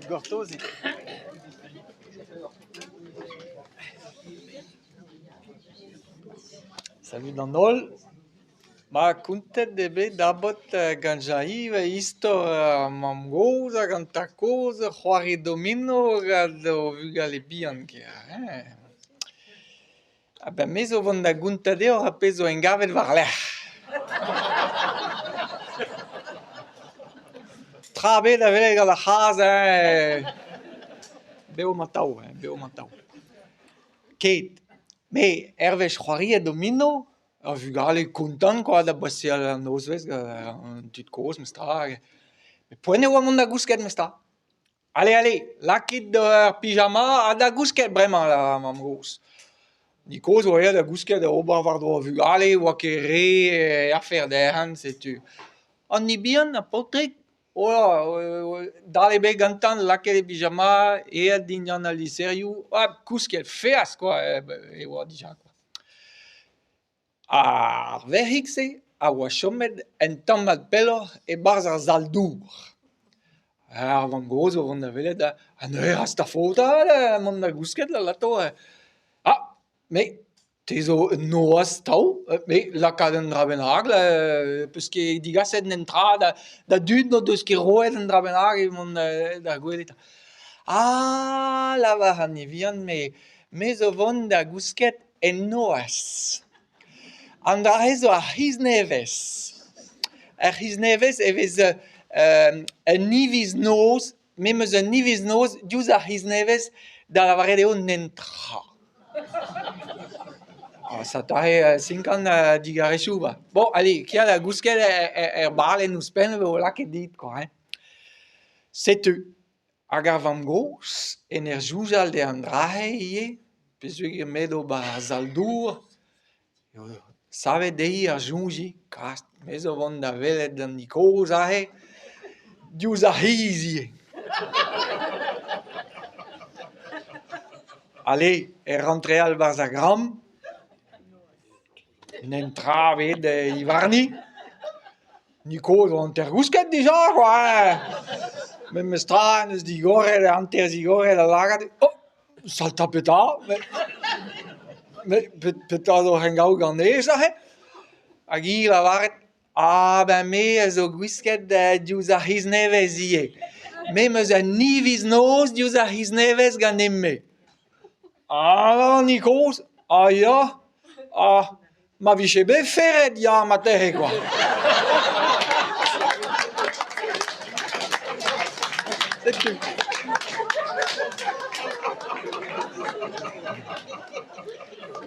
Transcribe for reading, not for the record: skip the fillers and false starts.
gortozit. Salut Danol. Ma kuntet de bet dabot ganjaiv isto mam goza ganta koza c'hoari domino gad o vugal e bihan ket. Ben me zo vant da gunta deo ha pe zo engavet war lec'h. Tra bet a vele gant a c'haz beo mataou, beo mataou. Ket, me hervez c'hoari domino, a vugal e kontant quoi da bose al nozvez an tud koz meus tra. Me poent eo amont da gousket meus tra. Allez, lakit d'ur pyjama a da gousket bremañ la mam gos. Nikoz oa da gousket ober war do vugale oa ket re afer derc'han, setu. An ni bihan a paotrig, dale bet gantan laket e pyjama e dindan al liserioù, kousket feas quoi, e oa dija quoi. Ar verc'hig-se a oa chomet en tammad pelloc'h e barzh ar zal dour. Ar vamm gozh o vant da welet neuze a stafota mont da gousket la lato. Me te zo noaz taou, me lakaat un dra bennak, peus ket digaset n'en tra da dud no deus ket roet un dra bennak mont da gwelet. Lavar an evian, me zo vont da gousket en noaz. An dra zo ar c'hiznevez. Ar c'hiznevez evez un niviz noz, me meus un niviz noz diouzh ar c'hiznevez da lavaret eo n'en tra. Satare 50 digarezioù ba. Bon, allez, kial a gousket balen ouzhpenn o lakaet dit, quoi. Setu, hag ar vamm gos, en soujal de an drahe ie, peseurt met ober zal dour, savet dezhi ar soñji, kast, me zo vont da welet an nikoz ahe, diouzh ar c'hiz ie. Allez, rentreal war za gram, n'en tra bet i warni. Nikoz an ter gousket dija, quoi. Me meus tra neus digoret, an ter zigoret a lagad. Salta peta, peta zo c'hengaou gant-ez ahe. Hag i lavaret, ben me zo gousket diouzh ar c'hiznevez ie. Me meus un niviz noz diouzh ar c'hiznevez gant eme. Nikoz, ya, ma vije bet ferret ya matere, quoi. C'est tout.